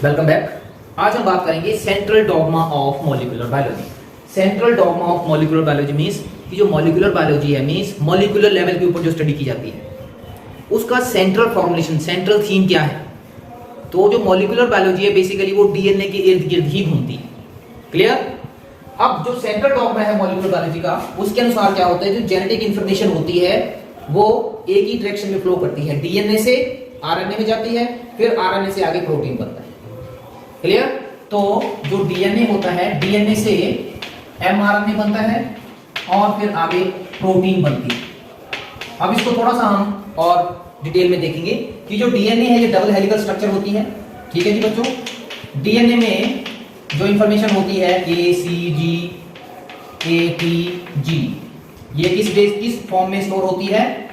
Welcome back. आज हम बात करेंगे central dogma of molecular biology. Central dogma of molecular biology means कि जो मॉलिक्यूलर बायोलॉजी है मींस मॉलिक्यूलर लेवल के ऊपर जो स्टडी की जाती है उसका सेंट्रल फॉर्मुलेशन, सेंट्रल थीम क्या है। तो जो मॉलिक्यूलर बायोलॉजी है बेसिकली वो डीएनए के इर्द गिर्द ही घूमती है। क्लियर। अब जो सेंट्रल डॉगमा है मॉलिक्यूलर बायोलॉजी का, उसके अनुसार क्या होता है, जो जेनेटिक इंफॉर्मेशन होती है वो एक ही डायरेक्शन में फ्लो करती है। डीएनए से आरएनए में जाती है, फिर आरएनए से आगे प्रोटीन बनता है। क्लियर। तो जो डीएनए होता है, डीएनए से एमआरएनए बनता है और फिर आगे प्रोटीन बनती है। अब इसको थोड़ा सा हम और डिटेल में देखेंगे कि जो डीएनए है ये डबल हेलिकल स्ट्रक्चर होती है। ठीक है जी बच्चों। डीएनए में जो इंफॉर्मेशन होती है ए सी जी ए टी जी, ये किस फॉर्म में स्टोर होती है,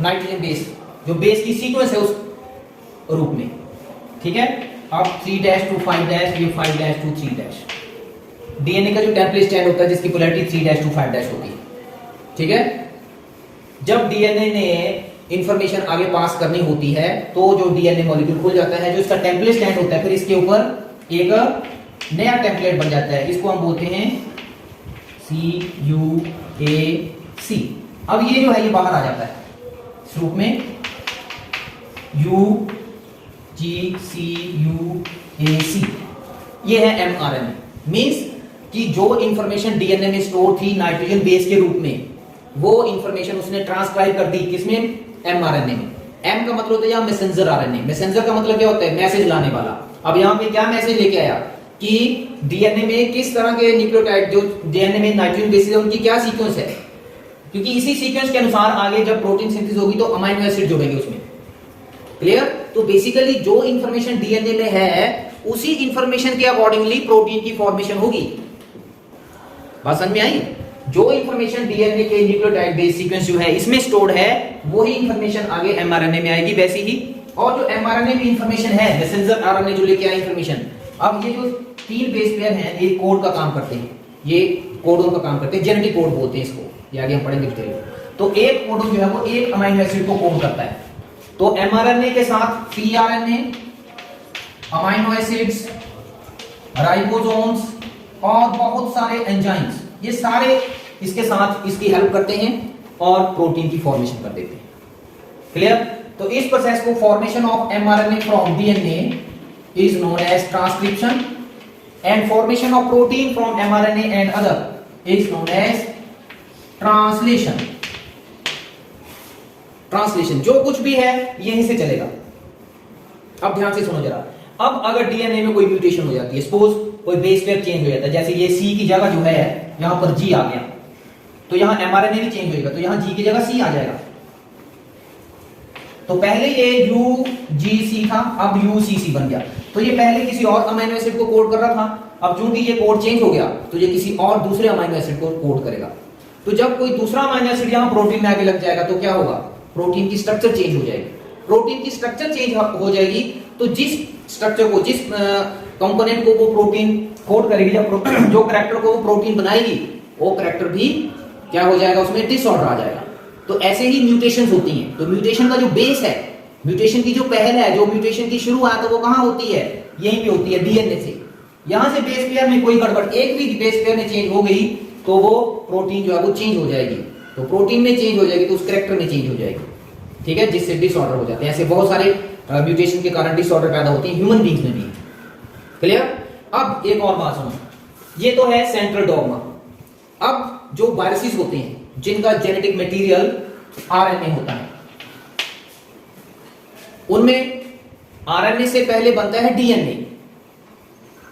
नाइट्रोजन बेस, जो बेस की सीक्वेंस है उस रूप में। ठीक है। अब 3' to 5', ये 5' to 3'। डीएनए का जो टेम्पलेट स्टैंड होता है जिसकी पोलैरिटी 3' to 5' होती है। ठीक है। जब डीएनए ने इंफॉर्मेशन आगे पास करनी होती है तो जो डीएनए मॉलिक्यूल खुल जाता है, जो इसका टेम्पलेट स्टैंड होता है, फिर इसके ऊपर एक नया टेम्पलेट बन जाता है। इसको हम बोलते हैं CUAC। अब ये जो है ये बाहर आ जाता है इस रूप में UGCUAC। ये है mRNA। मींस कि जो इंफॉर्मेशन डीएनए में स्टोर थी नाइट्रोजन बेस के रूप में, वो इंफॉर्मेशन उसने ट्रांसक्राइब कर दी किसमें, mRNA में। M का मतलब होता है मैसेंजर आरएनए। मैसेंजर का मतलब क्या होता है, मैसेज लाने वाला। अब यहां पे क्या मैसेज लेके आया कि डीएनए में किस तरह के न्यूक्लियोटाइड, जो डीएनए में नाइट्रोजन बेस है उनकी क्या सीक्वेंस है, क्योंकि इसी सीक्वेंस के अनुसार आगे जब प्रोटीन सिंथेसिस होगी तो अमीनो एसिड जुड़ेंगे उसमें। क्लियर। तो बेसिकली जो इंफॉर्मेशन डीएनए में है उसी इंफॉर्मेशन के अकॉर्डिंगली प्रोटीन की फॉर्मेशन होगी। बात समझ में आई। जो इंफॉर्मेशन डीएनए के न्यूक्लियोटाइड बेस सीक्वेंस जो है इसमें स्टोर्ड है, वही इंफॉर्मेशन आगे एमआरएनए में आएगी वैसी ही। और जो एमआरएनए में इंफॉर्मेशन है, मैसेंजर आरएनए जो लेके आया इंफॉर्मेशन, अब ये जो 3 बेस पेयर हैं ये कोड का काम करते हैं, ये कोडोन का काम करते हैं, जेनेटिक कोड बोलते हैं इसको, ये आगे हम पढ़ेंगे डिटेल में। तो एक कोडोन जो है वो एक अमीनो एसिड को कोड करता है। तो एमआरएनए के साथ पीआरएनए, अमीनो एसिड्स, राइबोसोम्स और बहुत सारे एंजाइम्स, ये सारे इसके साथ इसकी हेल्प करते हैं और प्रोटीन की फॉर्मेशन कर देते हैं। क्लियर। तो इस प्रोसेस को, formation of mRNA from DNA is known as transcription and formation of protein from mRNA and other is known as translation. Translation जो कुछ भी है यहीं से चलेगा। अब ध्यान से सुनो जरा। अब अगर डीएनए में कोई म्यूटेशन हो जाती है, सपोज कोई बेस पेयर चेंज हो जाता है, जैसे ये सी की जगह जो है यहां पर जी आ गया, तो यहां एमआरएनए भी चेंज होगा, तो यहां जी की जगह सी आ जाएगा। तो पहले ये यूजीसी था, अब यूसीसी बन गया। तो ये पहले किसी और अमीनो एसिड को कोड कर रहा था, अब चूंकि ये कोड चेंज हो गया तो ये किसी और दूसरे अमीनो एसिड को कोड करेगा। तो जब कोई दूसरा अमीनो एसिड यहां प्रोटीन में आगे लग जाएगा तो क्या होगा, प्रोटीन की स्ट्रक्चर चेंज हो जाएगी। प्रोटीन की स्ट्रक्चर चेंज हो जाएगी तो जिस स्ट्रक्चर को, जिस कंपोनेंट को वो प्रोटीन कोड करेगी, जब जो कैरेक्टर को वो प्रोटीन बनाएगी, वो कैरेक्टर भी क्या हो जाएगा, उसमें डिसऑर्डर आ जाएगा। तो ऐसे ही म्यूटेशंस होती हैं। तो म्यूटेशन का जो बेस है, म्यूटेशन की जो पहल है, जो म्यूटेशन की शुरुआत है, वो कहां होती है, यहीं पे होती है, डीएनए से। यहां से बेस पेयर में कोई गड़बड़, एक भी बेस पेयर में चेंज हो गई तो वो प्रोटीन जो है वो चेंज हो जाएगी। तो प्रोटीन में चेंज हो जाएगी तो उस कैरेक्टर में चेंज हो जाएगी। ठीक है, जिससे डिसऑर्डर हो जाते हैं। ऐसे बहुत सारे म्यूटेशन के कारण डिसऑर्डर पैदा होते हैं, ह्यूमन बीइंग्स में भी। क्लियर। अब एक और बात सुनो, ये तो है सेंट्रल डॉगमा। अब जो वायरसेस होते हैं जिनका जेनेटिक मटेरियल आरएनए होता है, उनमें आरएनए से पहले बनता है डीएनए।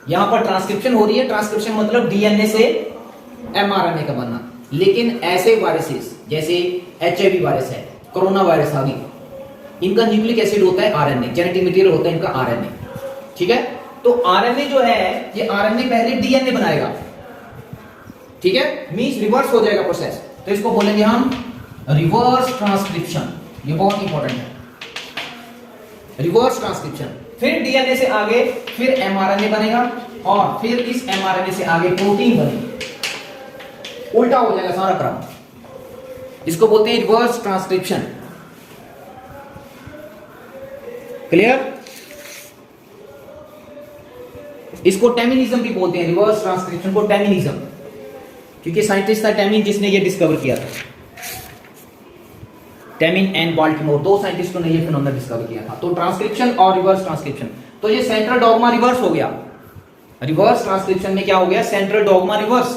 यहां पर ट्रांसक्रिप्शन हो रही है। ट्रांसक्रिप्शन मतलब डीएनए से एमआरएनए का बनना। लेकिन ऐसे वायरसेस जैसे एचआईवी वायरस है, कोरोना वायरस आ गई, इनका न्यूक्लिक एसिड होता है आरएनए, जेनेटिक मटेरियल होता है इनका आरएनए। ठीक है। तो आरएनए जो है, ये आरएनए पहले डीएनए बनाएगा। ठीक है, मींस रिवर्स हो जाएगा प्रोसेस। तो इसको बोलेंगे हम रिवर्स ट्रांसक्रिप्शन। ये बहुत इंपॉर्टेंट है, रिवर्स ट्रांसक्रिप्शन। फिर डीएनए से आगे फिर एमआरएनए बनेगा और फिर इस एमआरएनए से आगे प्रोटीन बनेगी। उल्टा हो जाएगा सारा क्रम। इसको बोलते हैं रिवर्स ट्रांसक्रिप्शन। क्लियर। इसको टेमिनिज्म भी बोलते हैं, रिवर्स ट्रांसक्रिप्शन को टेमिनिज्म, क्योंकि साइंटिस्ट था टेमिन जिसने ये डिस्कवर किया था। टेमिन एंड बाल्टीमोर, दो साइंटिस्टों ने ये फिनोमेना डिस्कवर किया था। तो ट्रांसक्रिप्शन और रिवर्स ट्रांसक्रिप्शन, तो ये सेंट्रल डॉगमा रिवर्स हो गया। रिवर्स ट्रांसक्रिप्शन में क्या हो गया, सेंट्रल डॉगमा रिवर्स।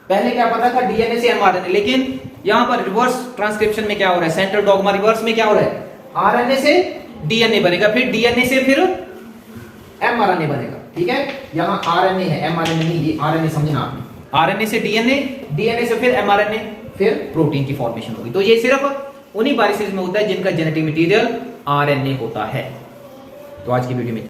पहले क्या पता था डीएनए से एमआरएनए, लेकिन यहां पर रिवर्स ट्रांसक्रिप्शन में क्या हो रहा है, सेंट्रल डॉगमा रिवर्स में क्या हो रहा है, आरएनए से डीएनए बनेगा, फिर डीएनए से फिर एमआरएनए बनेगा। ठीक है, यहां आरएनए है, एमआरएनए नहीं, ये आरएनए समझना आपने। आरएनए से डीएनए, डीएनए से फिर एमआरएनए, फिर प्रोटीन की फॉर्मेशन होगी। तो ये सिर्फ उन्हीं वायरसेस में होता है जिनका जेनेटिक मटेरियल आरएनए होता है। तो आज की वीडियो में